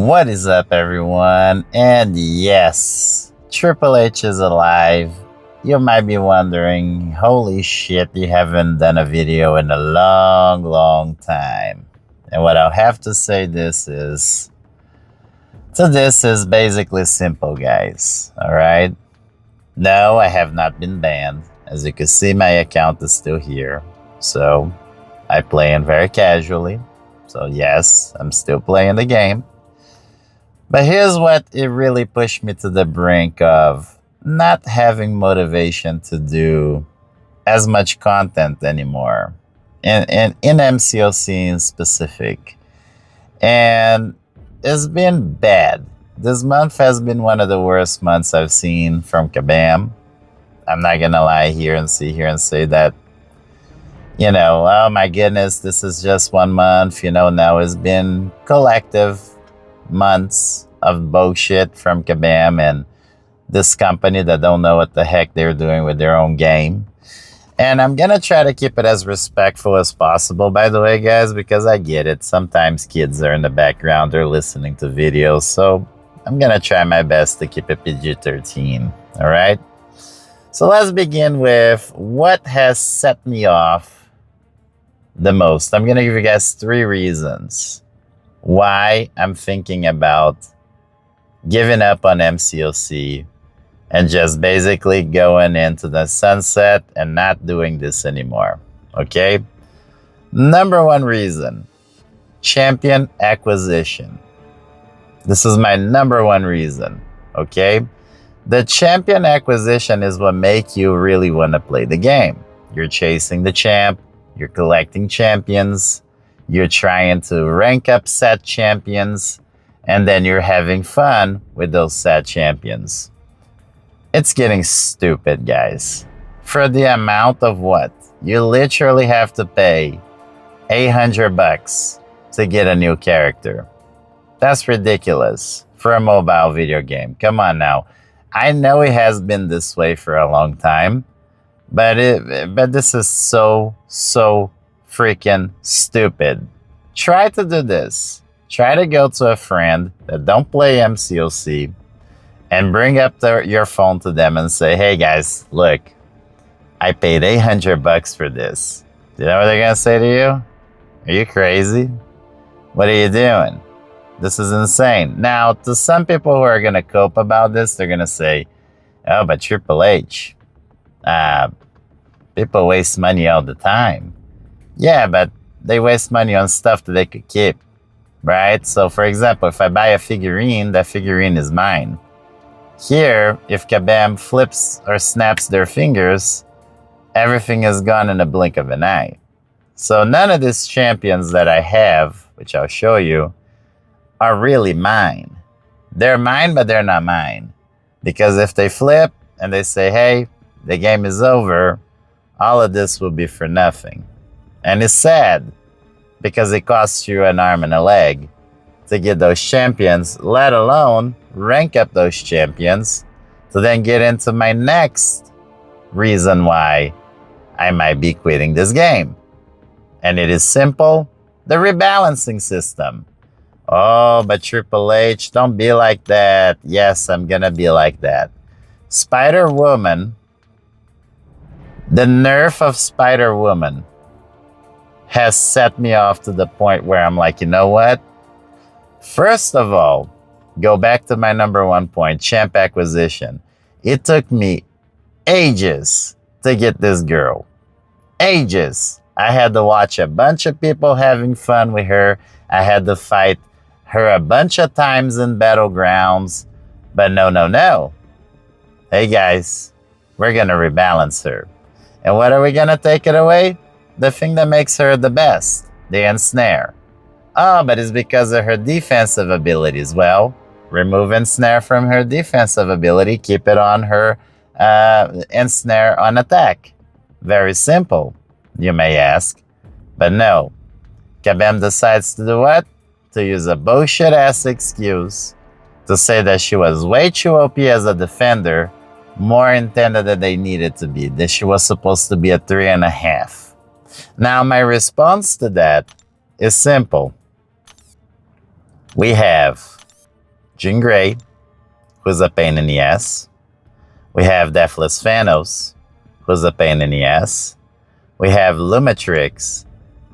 What is up, everyone? And yes, Triple H is alive. You might be wondering, holy shit, you haven't done a video in a long time. And what I'll have to say this is basically simple, guys. All right? No, I have not been banned. As you can see, my account is still here. So I play in very casually. So yes, I'm still playing the game. But here's what it really pushed me to the brink of not having motivation to do as much content anymore. In mcoc in specific. And it's been bad. This month has been one of the worst months I've seen from Kabam. I'm not gonna lie here and say that, oh my goodness, this is just 1 month. Now it's been collective months of bullshit from Kabam and this company that don't know what the heck they're doing with their own game. And I'm gonna try to keep it as respectful as possible, by the way, guys, because I get it. Sometimes kids are in the background, they're listening to videos, so I'm gonna try my best to keep it PG-13, all right? So let's begin with what has set me off the most. I'm gonna give you guys 3 reasons why I'm thinking about giving up on mcoc and just basically going into the sunset and not doing this anymore, okay? Number 1 reason, champion acquisition. This is my number 1 reason, okay? The champion acquisition is what makes you really want to play the game. You're chasing the champ, you're collecting champions, you're trying to rank up set champions, and then you're having fun with those set champions. It's getting stupid, guys. For the amount of what? You literally have to pay $800 to get a new character. That's ridiculous for a mobile video game. Come on now. I know it has been this way for a long time, but this is so freaking stupid. Try to do this. Try to go to a friend that don't play mcoc and bring up your phone to them and say, hey guys, look, I paid $800 for this. You know what they're gonna say to you? Are you crazy? What are you doing? This is insane. Now, to some people who are gonna cope about this, they're gonna say, oh, but Triple H, people waste money all the time. Yeah, but they waste money on stuff that they could keep, right? So for example, if I buy a figurine, that figurine is mine. Here, if Kabam flips or snaps their fingers, everything is gone in a blink of an eye. So none of these champions that I have, which I'll show you, are really mine. They're mine, but they're not mine. Because if they flip and they say, hey, the game is over, all of this will be for nothing. And it's sad because it costs you an arm and a leg to get those champions, let alone rank up those champions to then get into my next reason why I might be quitting this game. And it is simple, the rebalancing system. Oh, but Triple H, don't be like that. Yes, I'm gonna be like that. Spider-Woman, the nerf of Spider-Woman has set me off to the point where I'm like, you know what? First of all, go back to my number 1 point, champ acquisition. It took me ages to get this girl. Ages. I had to watch a bunch of people having fun with her. I had to fight her a bunch of times in battlegrounds. But no. Hey guys, we're gonna rebalance her. And what are we gonna take it away? The thing that makes her the best, the ensnare. Oh, but it's because of her defensive abilities. Well, remove ensnare from her defensive ability, keep it on her ensnare on attack. Very simple, you may ask. But no, Kabam decides to do what? To use a bullshit ass excuse to say that she was way too OP as a defender, more intended than they needed to be, that she was supposed to be a 3.5. Now, my response to that is simple. We have Jean Grey, who's a pain in the ass. We have Deathless Thanos, who's a pain in the ass. We have Lumatrix,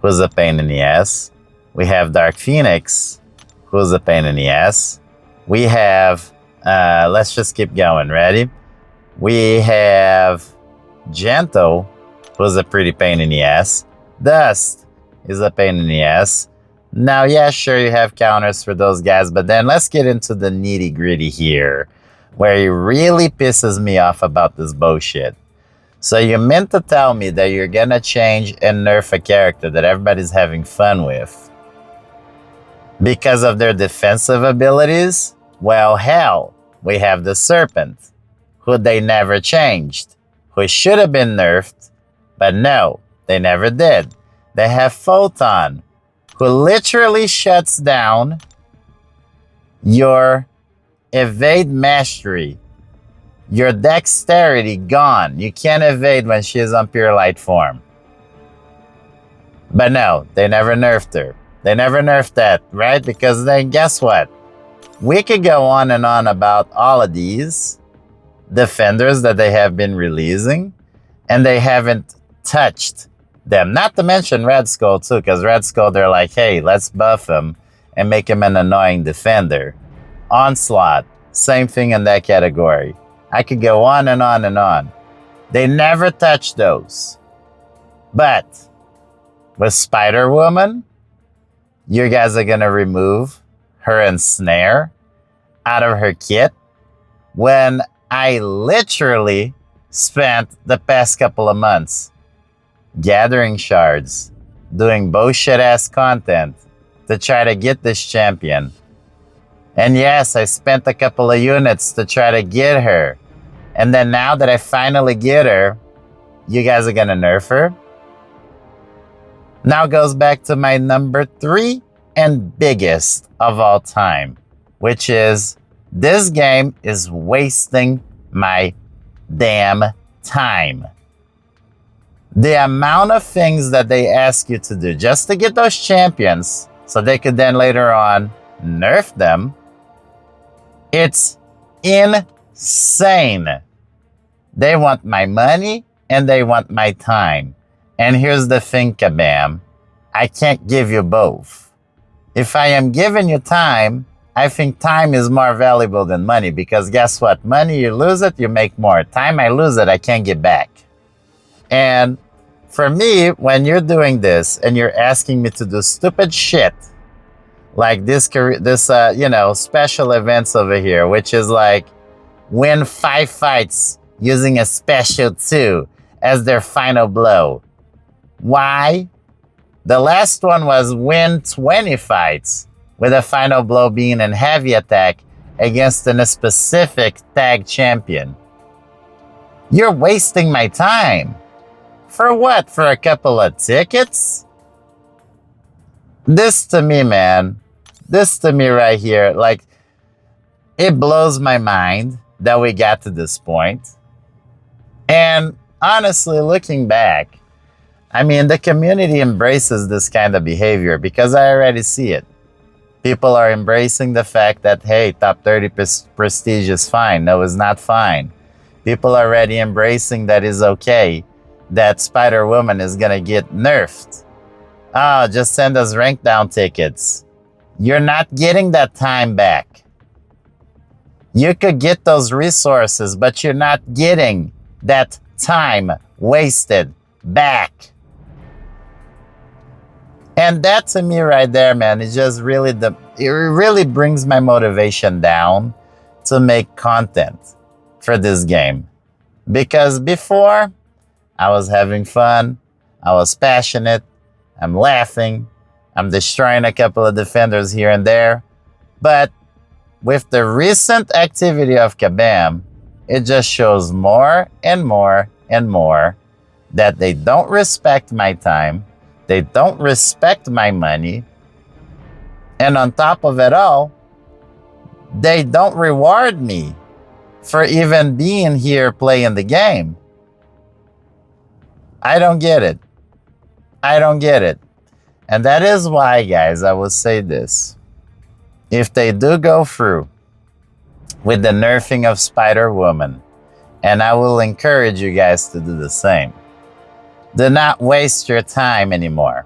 who's a pain in the ass. We have Dark Phoenix, who's a pain in the ass. We have, let's just keep going. Ready? We have Gento, who's a pretty pain in the ass. Dust is a pain in the ass. Now, yeah, sure, you have counters for those guys, but then let's get into the nitty gritty here, where it really pisses me off about this bullshit. So you meant to tell me that you're gonna change and nerf a character that everybody's having fun with because of their defensive abilities? Well, hell, we have the Serpent, who they never changed, who should have been nerfed, but no, they never did. They have Photon, who literally shuts down your evade mastery. Your dexterity gone. You can't evade when she is on pure light form. But no, they never nerfed her. They never nerfed that, right? Because then guess what? We could go on and on about all of these defenders that they have been releasing, and they haven't touched them. Not to mention Red Skull too, because Red Skull, they're like, hey, let's buff him and make him an annoying defender. Onslaught, same thing in that category. I could go on and on and on. They never touch those. But with Spider-Woman, you guys are gonna remove her ensnare out of her kit when I literally spent the past couple of months gathering shards, doing bullshit ass content to try to get this champion. And yes, I spent a couple of units to try to get her. And then now that I finally get her, you guys are gonna nerf her? Now goes back to my number 3 and biggest of all time, which is this game is wasting my damn time. The amount of things that they ask you to do just to get those champions so they could then later on nerf them, it's insane. They want my money and they want my time. And here's the thing, Kabam. I can't give you both. If I am giving you time, I think time is more valuable than money because guess what? Money, you lose it, you make more. Time, I lose it, I can't get back. And for me, when you're doing this and you're asking me to do stupid shit like this special events over here, which is like win 5 fights using a special 2 as their final blow. Why? The last one was win 20 fights with a final blow being in heavy attack against a specific tag champion. You're wasting my time. For what? For a couple of tickets? This to me, man, this to me right here, like, it blows my mind that we got to this point. And honestly, looking back, I mean, the community embraces this kind of behavior because I already see it. People are embracing the fact that, hey, top 30 prestige is fine. No, it's not fine. People are already embracing that it's okay that Spider-Woman is going to get nerfed. Oh, just send us rank down tickets. You're not getting that time back. You could get those resources, but you're not getting that time wasted back. And that to me right there, man, is just really it really brings my motivation down to make content for this game. Because before, I was having fun, I was passionate, I'm laughing, I'm destroying a couple of defenders here and there. But with the recent activity of Kabam, it just shows more and more and more that they don't respect my time, they don't respect my money, and on top of it all, they don't reward me for even being here playing the game. I don't get it. I don't get it. And that is why, guys, I will say this. If they do go through with the nerfing of Spider-Woman, and I will encourage you guys to do the same. Do not waste your time anymore.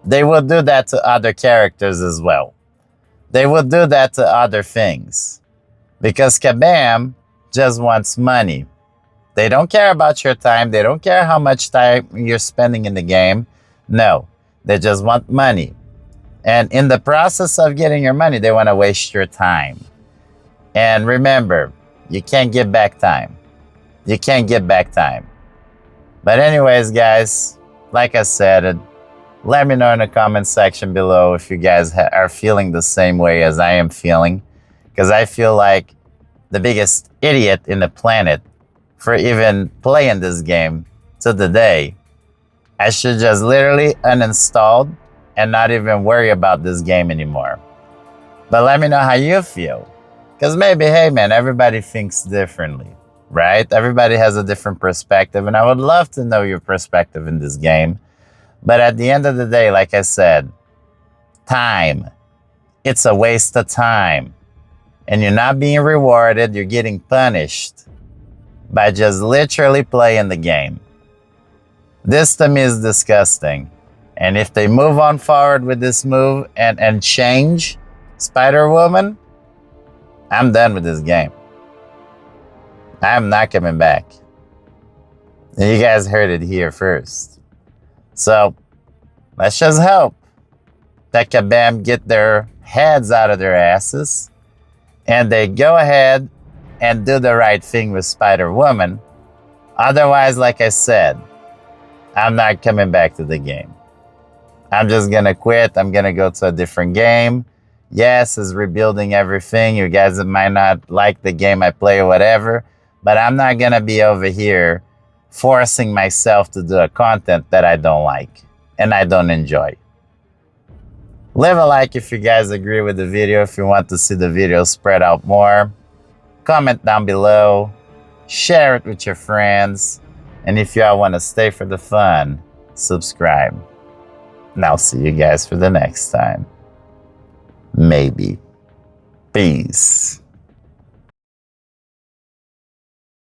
They will do that to other characters as well. They will do that to other things. Because Kabam just wants money. They don't care about your time. They don't care how much time you're spending in the game. No, they just want money. And in the process of getting your money, they want to waste your time. And remember, you can't get back time. You can't get back time. But anyways, guys, like I said, let me know in the comment section below if you guys are feeling the same way as I am feeling. Because I feel like the biggest idiot in the planet for even playing this game to the day. I should just literally uninstall and not even worry about this game anymore. But let me know how you feel. Because maybe, hey man, everybody thinks differently, right? Everybody has a different perspective, and I would love to know your perspective in this game. But at the end of the day, like I said, time. It's a waste of time. And you're not being rewarded, you're getting punished by just literally playing the game. This to me is disgusting. And if they move on forward with this move and change Spider-Woman, I'm done with this game. I'm not coming back. And you guys heard it here first. So let's just hope that Kabam get their heads out of their asses and they go ahead and do the right thing with Spider-Woman. Otherwise, like I said, I'm not coming back to the game. I'm just gonna quit. I'm gonna go to a different game. Yes, it's rebuilding everything. You guys might not like the game I play or whatever, but I'm not gonna be over here forcing myself to do a content that I don't like and I don't enjoy. Leave a like if you guys agree with the video, if you want to see the video spread out more. Comment down below, share it with your friends, and if y'all want to stay for the fun, subscribe. And I'll see you guys for the next time. Maybe. Peace.